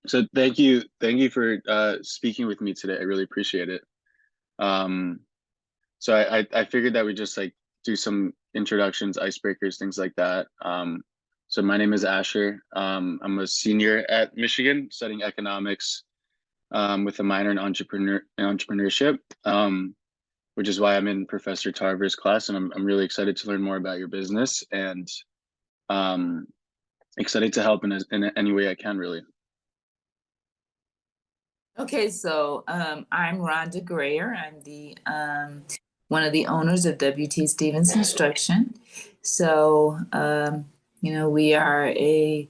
So thank you for speaking with me today. I really appreciate it. Um, so I figured that we just like do some introductions, icebreakers, things like that. So my name is Asher. I'm a senior at Michigan studying economics with a minor in entrepreneurship, which is why I'm in Professor Tarver's class, and I'm really excited to learn more about your business and um, excited to help in any way I can, really. Okay, so I'm Rhonda Grayer. I'm the one of the owners of WT Stevens Construction. So we are a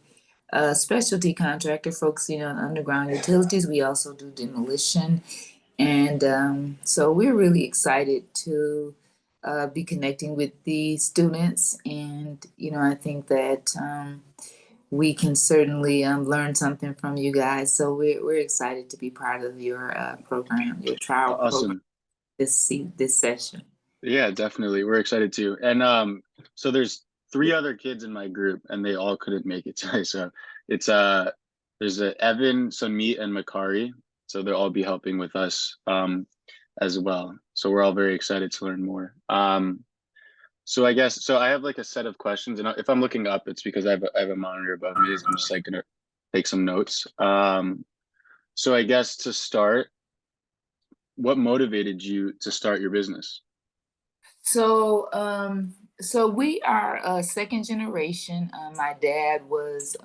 specialty contractor focusing on underground utilities. We also do demolition, and so we're really excited to be connecting with the students. And I think that we can certainly learn something from you guys. So we're excited to be part of your program, your trial program Awesome. this session. Yeah, definitely. We're excited too. And so there's three other kids in my group and they all couldn't make it today. So it's there's Evan, Sunmeet, and Makari. So they'll all be helping with us as well. So we're all very excited to learn more. So I guess so I have like a set of questions, and if I'm looking up, it's because I have a monitor above me. So I'm just like gonna take some notes. So I guess to start, what motivated you to start your business? So we are a second generation. My dad was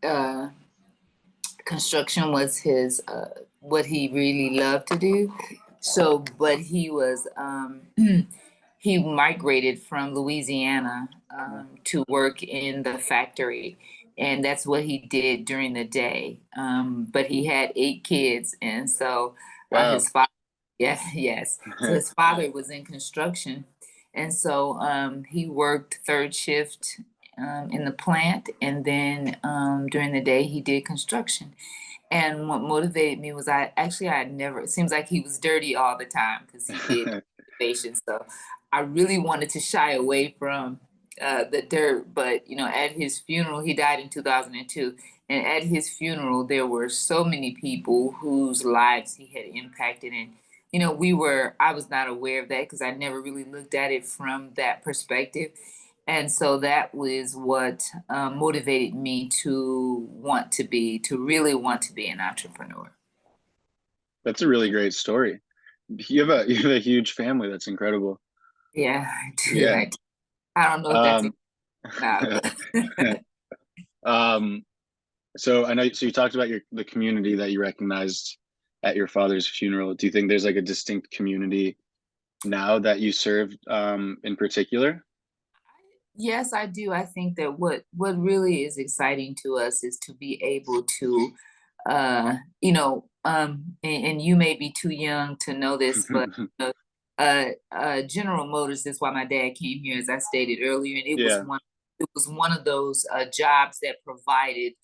uh, construction was his what he really loved to do. So, but he was he migrated from Louisiana to work in the factory, and that's what he did during the day. But he had 8 kids, and so Wow. his father, yes. So his father was in construction, and so he worked third shift in the plant, and then during the day he did construction. And what motivated me was I never, it seems like he was dirty all the time because he did renovation. So I really wanted to shy away from the dirt. But, at his funeral, he died in 2002. And at his funeral, there were so many people whose lives he had impacted. And, I was not aware of that because I never really looked at it from that perspective. And so that was what motivated me to really want to be an entrepreneur. That's a really great story. You have a huge family. That's incredible. Yeah, I do. Yeah. I don't know if that's a Um, not, but um, so I know, so you talked about the community that you recognized at your father's funeral. Do you think there's like a distinct community now that you serve in particular? yes, I do. I think that what really is exciting to us is to be able to, and you may be too young to know this, but uh, General Motors is why my dad came here, as I stated earlier, and Yeah. it was one of those jobs that provided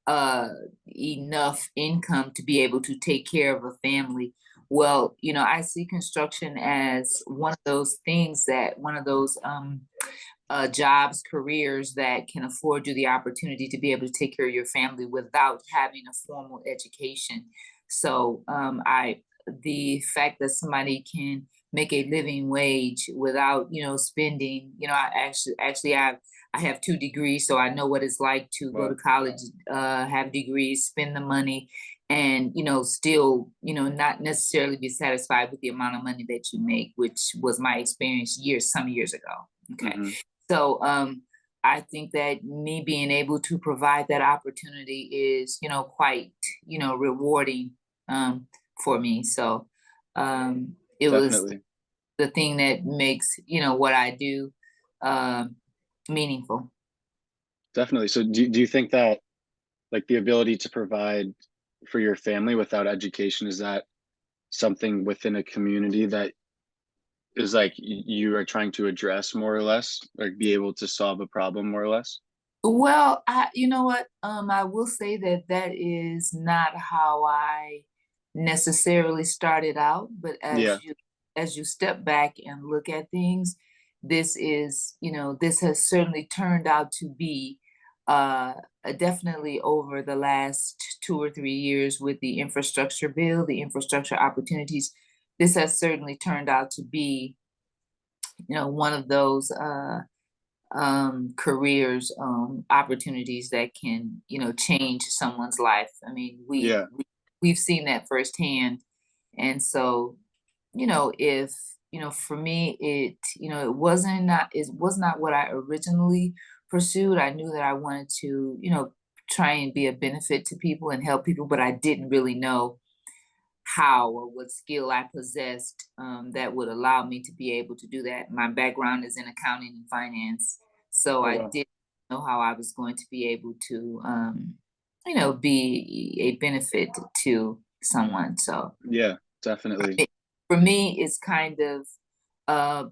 uh, enough income to be able to take care of a family. Well, I see construction as one of those jobs, careers that can afford you the opportunity to be able to take care of your family without having a formal education. So the fact that somebody can make a living wage without, spending, I have 2 degrees, so I know what it's like to go to Wow. college, have degrees, spend the money, and still, not necessarily be satisfied with the amount of money that you make, which was my experience some years ago. Okay. Hmm. So I think that me being able to provide that opportunity is, quite, rewarding for me. So it was Definitely. the thing that makes, what I do um meaningful. Definitely. So do you think that like the ability to provide for your family without education, is that something within a community that is like you are trying to address more or less, like be able to solve a problem more or less? Well, you know what? I will say that that is not how I necessarily started out, but Yeah. as you step back and look at things, this has certainly turned out to be uh, definitely over the last 2 or 3 years with the infrastructure bill, the infrastructure opportunities, this has certainly turned out to be, one of those careers, opportunities that can, change someone's life. I mean, Yeah. we've seen that firsthand. And so, if, for me, it was not what I originally pursued. I knew that I wanted to, try and be a benefit to people and help people, but I didn't really know how or what skill I possessed, that would allow me to be able to do that. My background is in accounting and finance, so Oh I wow. didn't know how I was going to be able to, be a benefit to someone. So Yeah, definitely. it, for me, it's kind of uh,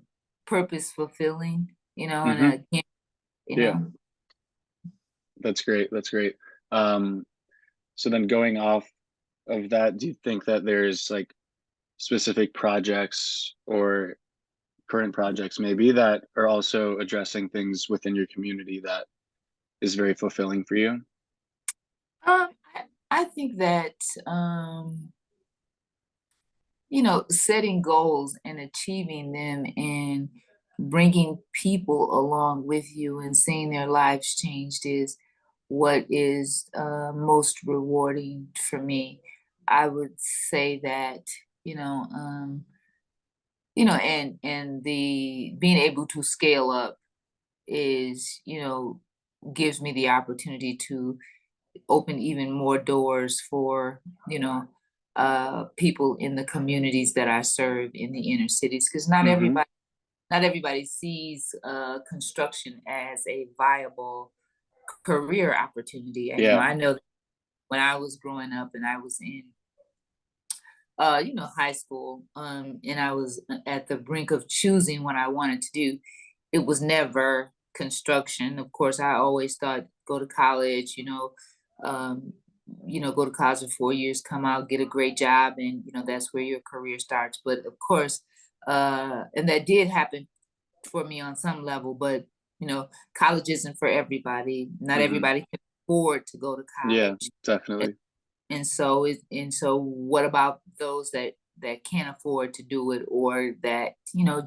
purpose fulfilling, and Hmm. again, you Yeah, know. that's great. That's great. Um, so then going off of that, do you think that there's like specific projects or current projects maybe that are also addressing things within your community that is very fulfilling for you? I think that setting goals and achieving them and bringing people along with you and seeing their lives changed is what is most rewarding for me. I would say that, you know, um, and the being able to scale up is, gives me the opportunity to open even more doors for, people in the communities that I serve in the inner cities, because Hmm. not everybody sees construction as a viable career opportunity. Yeah. I know that when I was growing up and I was in high school, and I was at the brink of choosing what I wanted to do, it was never construction. Of course, I always thought go to college, um, go to college for 4 years, come out, get a great job, and that's where your career starts. But of course, and that did happen for me on some level, but college isn't for everybody. Not Hmm. everybody can afford to go to Yeah, college. definitely. And so what about those that can't afford to do it, or that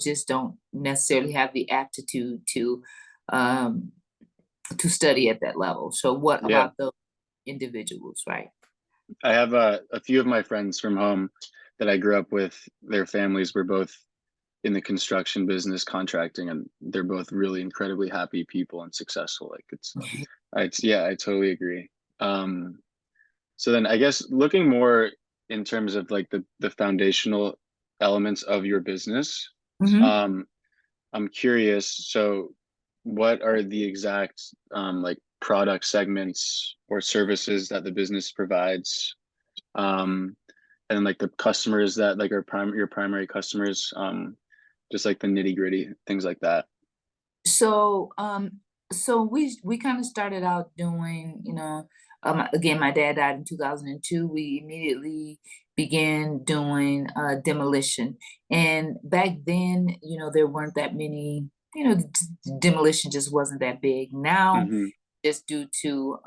just don't necessarily have the aptitude um to study at that level? So what Yeah. about those individuals, right? I have a few of my friends from home that I grew up with, their families were both in the construction business contracting, and they're both really incredibly happy people and successful. Like it's yeah, I totally agree. Um, so then I guess looking more in terms of like the foundational elements of your business, Hmm. um, I'm curious. So what are the exact like product segments or services that the business provides? Um, and like the customers that like are your primary customers, just like the nitty gritty things like that. So, we kind of started out doing, again, my dad died in 2002. We immediately began doing demolition, and back then, there weren't that many. Demolition just wasn't that big. Now, Hmm. just due to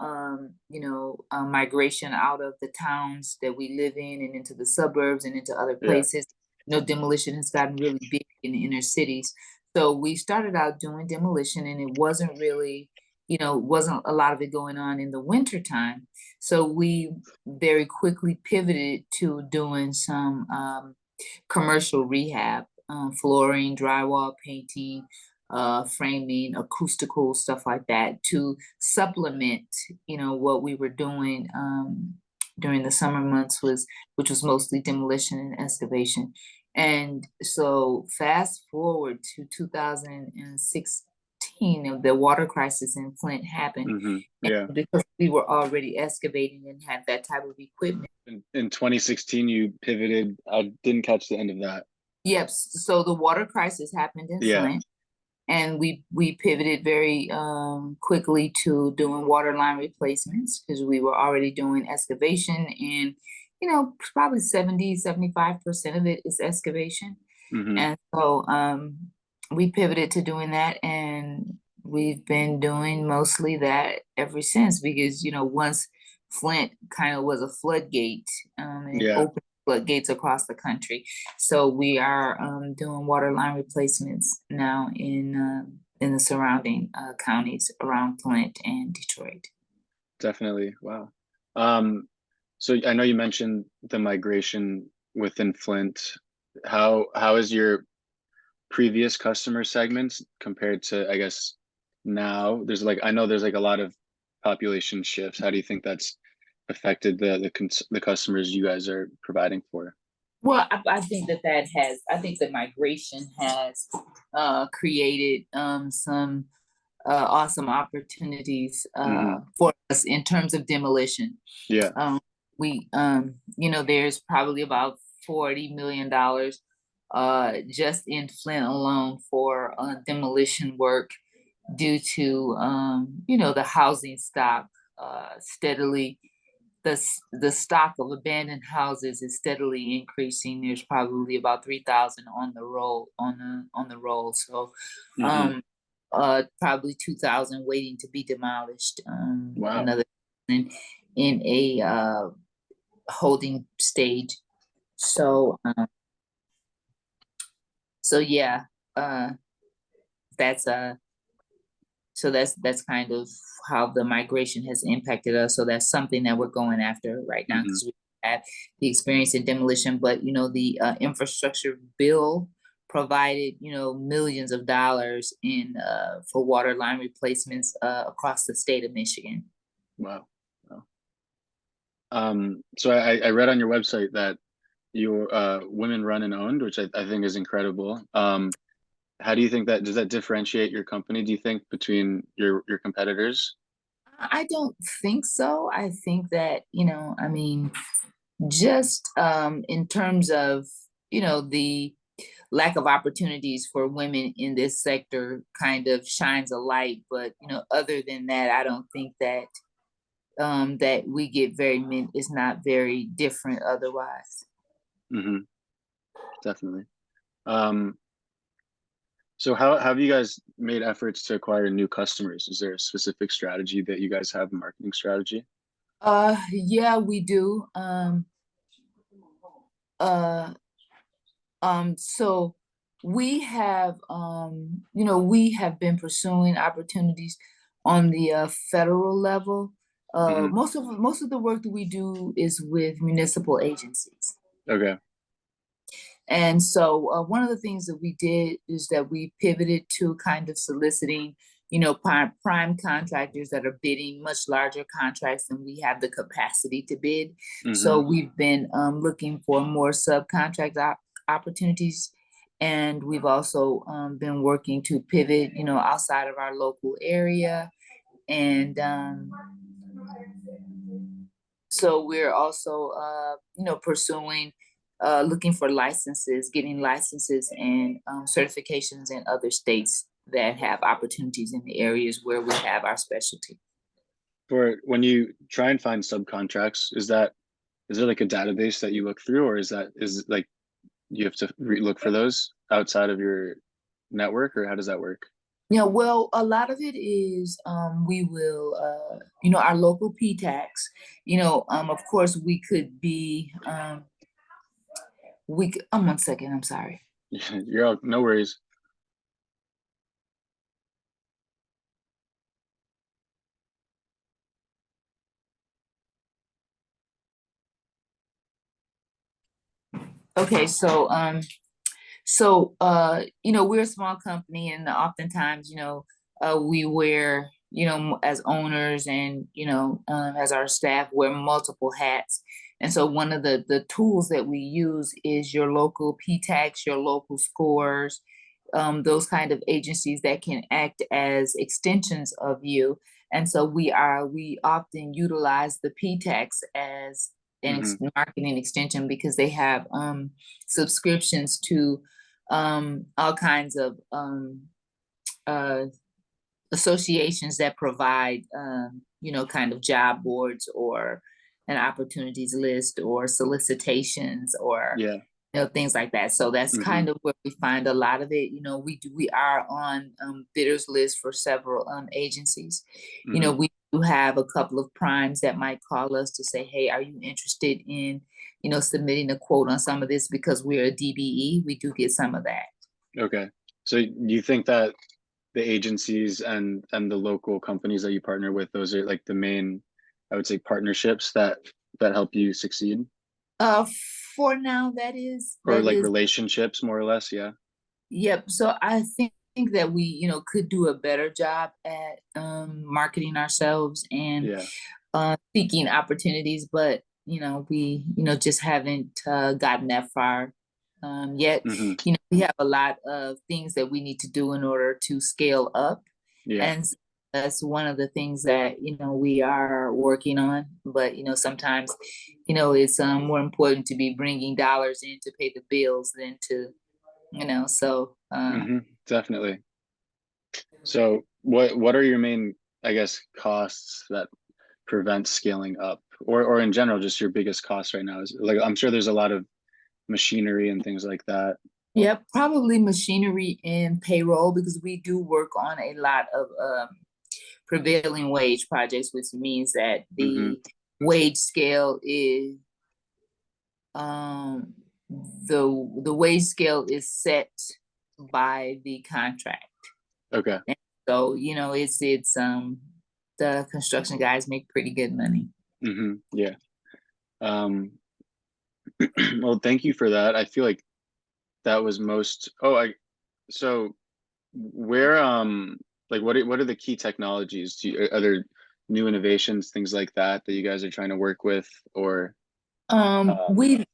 migration out of the towns that we live in and into the suburbs and into other Yeah. places, demolition has gotten really big in the inner cities. So we started out doing demolition, and it wasn't really, wasn't a lot of it going on in the winter time. So we very quickly pivoted to doing some commercial rehab, flooring, drywall, painting, framing, acoustical, stuff like that, to supplement, what we were doing during the summer months, which was mostly demolition and excavation. And so fast forward to 2016, the water crisis in Flint happened. Hmm. And Yeah. because we were already excavating and had that type of equipment. In 2016, you pivoted. I didn't catch the end of that. Yep. So the water crisis happened in Yeah. Flint, and we pivoted very quickly to doing water line replacements because we were already doing excavation, and probably 70-75% of it is excavation. Hmm. And so we pivoted to doing that, and we've been doing mostly that ever since because, once Flint kind of was a floodgate, and it Yeah, opened floodgates across the country. So we are doing water line replacements now in the surrounding counties around Flint and Detroit. definitely. Wow. Um, so I know you mentioned the migration within Flint. How is your previous customer segments compared to, I guess, now? I know there's like a lot of population shifts. How do you think that's affected the customers you guys are providing for? Well, I think I think the migration has created some awesome opportunities Hmm. for us in terms of demolition. Yeah. Um, there's probably about $40 million just in Flint alone for demolition work due to the housing stock steadily the stock of abandoned houses is steadily increasing. There's probably about 3,000 on the roll on the roll. So Hmm. um probably 2,000 waiting to be demolished. Wow. Another in a holding stage. So yeah, uh that's that's kind of how the migration has impacted us. So that's something that we're going after right now Hmm. because we have the experience in demolition. But the infrastructure bill provided millions of dollars in for water line replacements across the state of Michigan. Wow. Wow. So I read on your website that you're women run and owned, which I think is incredible. How do you think does that differentiate your company, do you think, between your competitors? I don't think so. I think that, I mean, just in terms of, the lack of opportunities for women in this sector kind of shines a light. But, other than that, I don't think that we get very many, it's not very different otherwise. Hmm. Definitely. Um, so how have you guys made efforts to acquire new customers? Is there a specific strategy that you guys have, a marketing strategy? Yeah, we do. Uh, so we have been pursuing opportunities on the federal level. Hmm. Most of the work that we do is with municipal agencies. Okay. And so one of the things that we did is that we pivoted to kind of soliciting, prime contractors that are bidding much larger contracts than we have the capacity to bid. Hmm. So we've been looking for more subcontract opportunities. And we've also been working to pivot, outside of our local area. And so we're also, pursuing, looking for licenses, getting licenses and certifications in other states that have opportunities in the areas where we have our specialty. For when you try and find subcontracts, is there like a database that you look through, or is it like you have to look for those outside of your network, or how does that work? Yeah, well, a lot of it is we will, our local P-tax. Of course, we could be, one second, I'm sorry. No worries. Okay, we're a small company and oftentimes, we wear, as owners and, as our staff wear multiple hats. And so one of the tools that we use is your local P-tax, your local scores, those kind of agencies that can act as extensions of you. And so we often utilize the P-tax as Hmm. marketing extension because they have subscriptions to all kinds of uh, associations that provide, kind of job boards or an opportunities list or solicitations or Yeah. things like that. So that's Mm-hmm. kind of where we find a lot of it. We are on bidders list for several agencies. Mm-hmm. We do have a couple of primes that might call us to say, hey, are you interested in, submitting a quote on some of this? Because we're a DBE, we do get some of that. Okay. So you think that the agencies and the local companies that you partner with, those are like the main, I would say, partnerships that help you succeed? Uh, for now, that is Or that like is relationships, more or less, yeah. Yep. So I think that we, could do a better job at marketing ourselves and Yeah. seeking opportunities, but we, just haven't gotten that far yet. Mm-hmm. We have a lot of things that we need to do in order to scale up, Yeah. and that's one of the things that we are working on. But sometimes, it's more important to be bringing dollars in to pay the bills than to so Mm-hmm. Definitely. So what are your main, I guess, costs that prevent scaling up? Or in general, just your biggest cost right now? Is like, I'm sure there's a lot of machinery and things like that. yeah, probably machinery and payroll, because we do work on a lot of prevailing wage projects, which means that Mm-hmm. the wage scale is um the wage scale is set by the contract. Okay. And so, it's the construction guys make pretty good money. Mm-hmm. Yeah. Um, well, thank you for that. I feel like that was most, so where, like what are the key technologies? Are there new innovations, things like that you guys are trying to work with, or, Um, um, we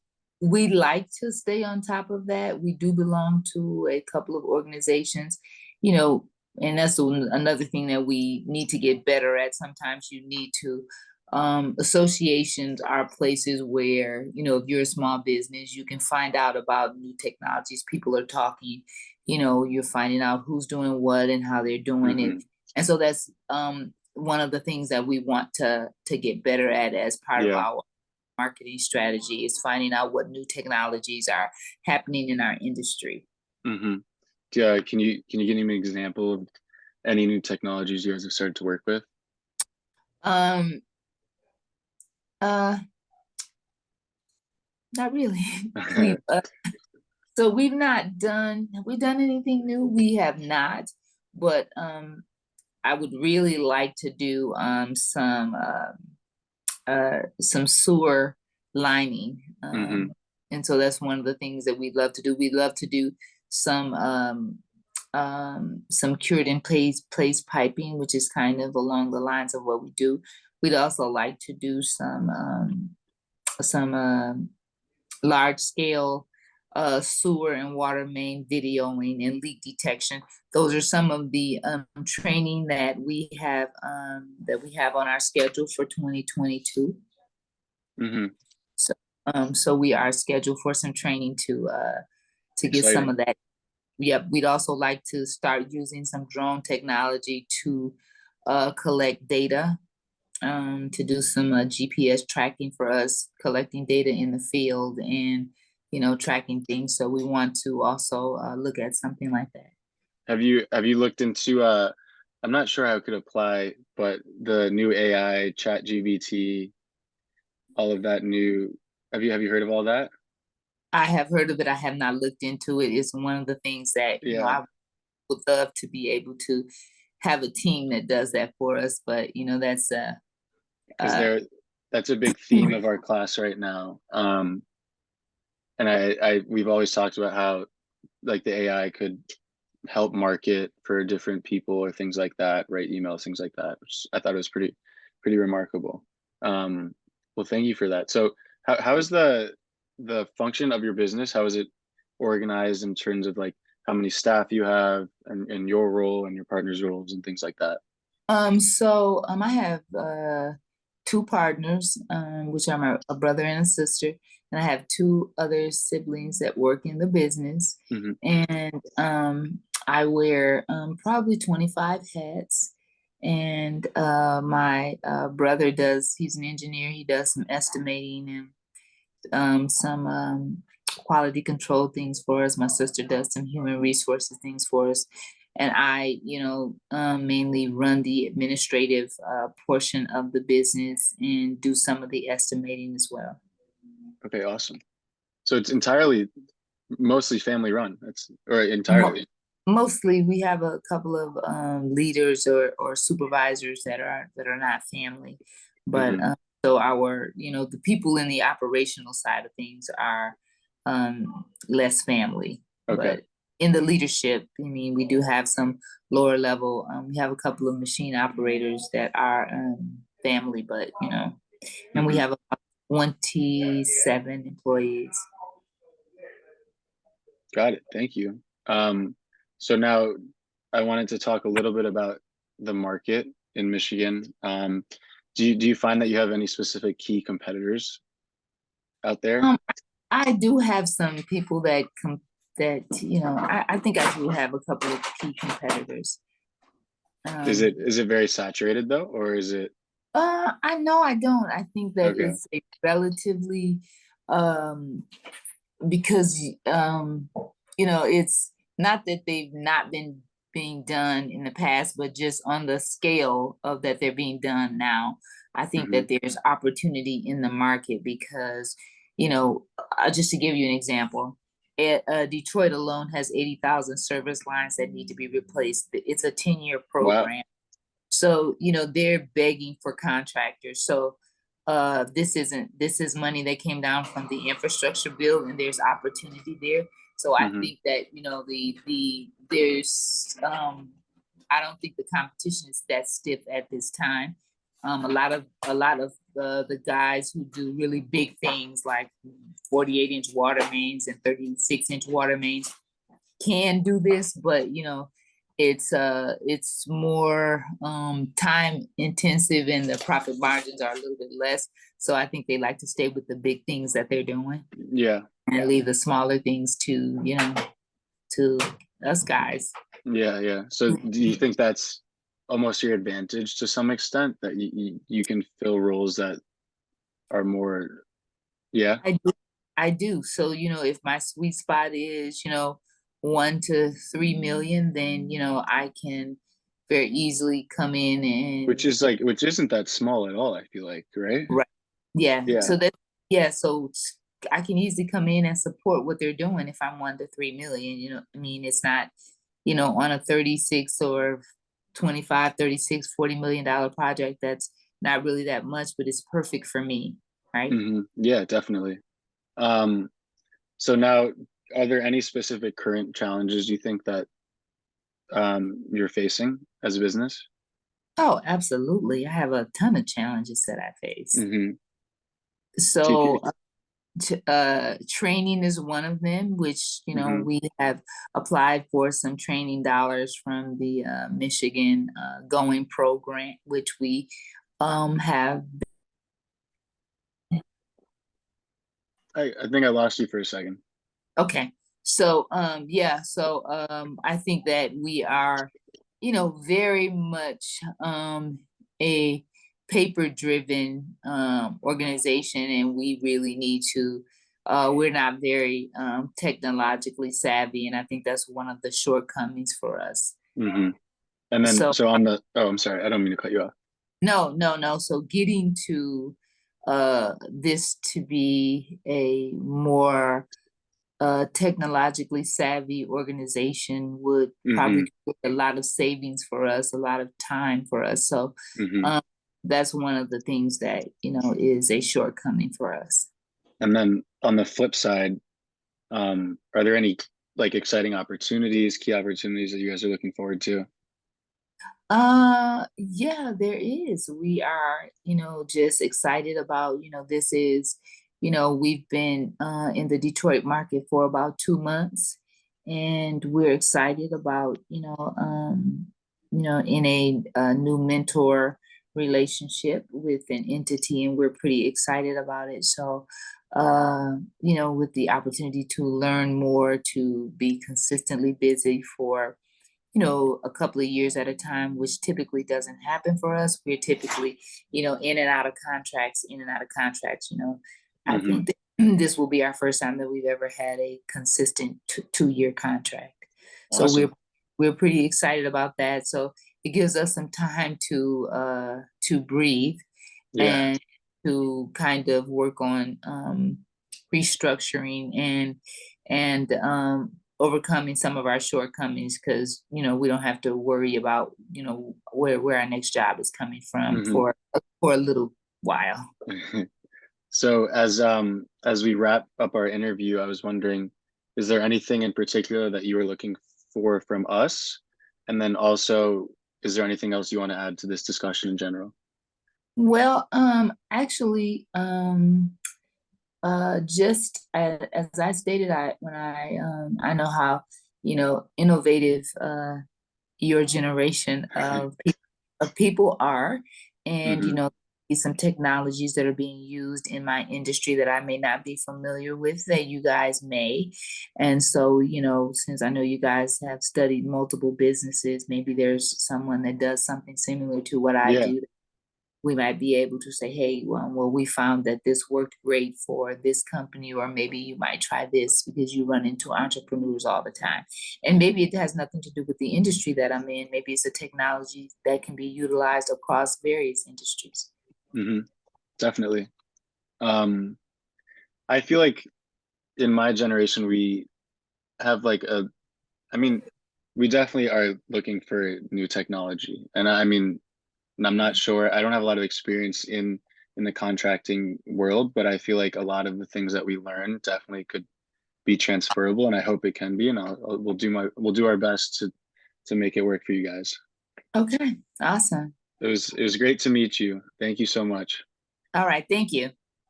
we like to stay on top of that. We do belong to a couple of organizations, you know, and that's another thing that we need to get better at. Sometimes you need to, associations are places where, if you're a small business, you can find out about new technologies. People are talking, you're finding out who's doing what and how they're doing it. mhm, And so that's one of the things that we want to get better at as part of yeah. our marketing strategy, is finding out what new technologies are happening in our industry. Hmm. Yeah, can you give me an example of any new technologies you guys have started to work with? Um, uh, Not really. we So have we done anything new? We have not, but I would really like to do some sewer lining. Hmm. And so that's one of the things that we'd love to do. We'd love to do some some cured in place piping, which is kind of along the lines of what we do. We'd also like to do some large scale sewer and water main videoing and leak detection. Those are some of the training that we have on our schedule for 2022. Hmm. So so we are scheduled for some training to get some Exciting. of that. Yep, we'd also like to start using some drone technology to collect data, to do some GPS tracking for us, collecting data in the field and, tracking things. So we want to also look at something like that. Have you looked into I'm not sure how it could apply, but the new AI, chat GBT, all of that new, have you heard of all that? I have heard of it. I have not looked into it. It's one of the things that, Yeah, I would love to be able to have a team that does that for us. But, that's because uh, there that's a big theme of our class right now. And we've always talked about how like the AI could help market for different people or things like that, write emails, things like that, which I thought was pretty remarkable. Um, well, thank you for that. So how is the function of your business? How is it organized in terms of like how many staff you have and your role and your partner's roles and things like that? I have two partners, which are a brother and a sister, and I have two other siblings that work in the business. Hmm. And I wear probably 25 hats. And my brother he's an engineer, he does some estimating and some quality control things for us. My sister does some human resources things for us. And I, mainly run the administrative portion of the business and do some of the estimating as well. Okay, awesome. So it's mostly family run. Or Mo- entirely. Mostly, we have a couple of leaders or supervisors that are not family, but Mhm. so our the people in the operational side of things are less family. Okay. But in the leadership, I mean, we do have some lower level. We have a couple of machine operators that are family, but and we Mhm. have about 27 employees. Got it. Thank you. So now I wanted to talk a little bit about the market in Michigan. Do you find that you have any specific key competitors out there? Um, I do have some people I think I do have a couple of key competitors. Is it very saturated though, or is it I know I don't. I think that okay? it's a relatively um because it's not that they've not been being done in the past, but just on the scale of that they're being done now. I think Hmm. that there's opportunity in the market because, just to give you an example, Detroit alone has 80,000 service lines that need to be replaced. It's a 10-year Wow. program. So, they're begging for contractors. So this is money that came down from the infrastructure bill, and there's opportunity there. So I Hmm. think that there's I don't think the competition is that stiff at this time. A lot of the guys who do really big things like 48-inch water mains and 36-inch water mains can do this, but it's more time intensive and the profit margins are a little bit less. So I think they like to stay with the big things that they're doing Yeah. and leave the smaller things to us guys. Yeah. Yeah. So do you think that's almost your advantage to some extent that you can fill roles that are more, yeah. I do. I do. So, if my sweet spot is, 1 to 3 million, then, I can very easily come in Which and is which isn't that small at all, I feel like, right? right. Yeah. Yeah. So I can easily come in and support what they're doing if I'm 1 to 3 million. I mean, it's not, on a 36 or 25, 36, $40 million project, that's not really that much, but it's perfect for me. Right. Yeah, definitely. Um, so now, are there any specific current challenges you think that you're facing as a business? Oh, absolutely. I have a ton of challenges that I face. Hmm. So, training is one of them, which, Hmm. we have applied for some training dollars from the Michigan Going program, which we have. I think I lost you for a second. Okay. So, I think that we are, very much a paper driven organization, and we really need to we're not very technologically savvy, and I think that's one of the shortcomings for us. Hmm. And then, So so oh, I'm sorry, I don't mean to cut you off. no. So getting to this to be a more technologically savvy organization would Hmm. probably create a lot of savings for us, a lot of time for us. So Hmm. um, that's one of the things that is a shortcoming for us. And then on the flip side, are there any exciting opportunities, key opportunities that you guys are looking forward to? Yeah, there is. We are, just excited about, this is, we've been in the Detroit market for about 2 months, and we're excited about, in a new mentor relationship with an entity, and we're pretty excited about it. So, with the opportunity to learn more, to be consistently busy for a couple of years at a time, which typically doesn't happen for us. We're typically, in and out of contracts, in and out of contracts. I Hmm. think that this will be our first time that we've ever had a consistent 2-year contract. So Awesome. we're pretty excited about that. So it gives us some time to breathe Yeah. and to kind of work on restructuring and overcoming some of our shortcomings, because we don't have to worry about where our next job is coming from Hmm. for a little while. So as we wrap up our interview, I was wondering, is there anything in particular that you were looking for from us? And then also, is there anything else you want to add to this discussion in general? Well, actually, just as I stated, I know how innovative your generation of people are, and Hmm. some technologies that are being used in my industry that I may not be familiar with that you guys may. And so, since I know you guys have studied multiple businesses, maybe there's someone that does something similar to what I Yeah. do. We might be able to say, hey, well, we found that this worked great for this company, or maybe you might try this, because you run into entrepreneurs all the time. And maybe it has nothing to do with the industry that I'm in. Maybe it's a technology that can be utilized across various industries. Hmm. Definitely. Um, I feel like in my generation, we have like I mean, we definitely are looking for new technology. And I mean, I'm not sure, I don't have a lot of experience in the contracting world, but I feel like a lot of the things that we learn definitely could be transferable, and I hope it can be. And we'll do our best to make it work for you guys. Okay, awesome. It was great to meet you. Thank you so much. All right, thank you.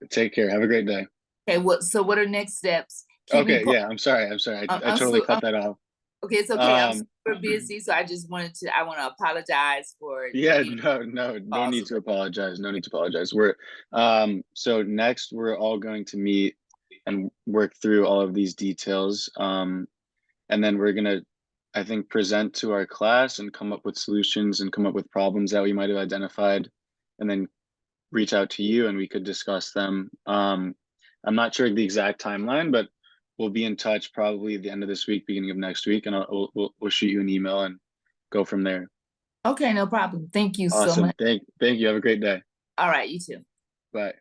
Take care. Have a great day. Okay, what are next steps? Keep me Okay, posted. yeah, I'm sorry. I'm sorry. I I'm totally so cut that off. okay. It's okay. I'm Um, super busy, so I want to apologize for yeah, being no need awesome. to apologize. No need to apologize. So next we're all going to meet and work through all of these details. And then we're gonna, I think, present to our class and come up with solutions and come up with problems that we might have identified, and then reach out to you and we could discuss them. I'm not sure the exact timeline, but we'll be in touch probably at the end of this week, beginning of next week, and we'll shoot you an email and go from there. Okay, no problem. Thank you so Awesome. much. Thank you. Have a great day. All right, you too. Bye.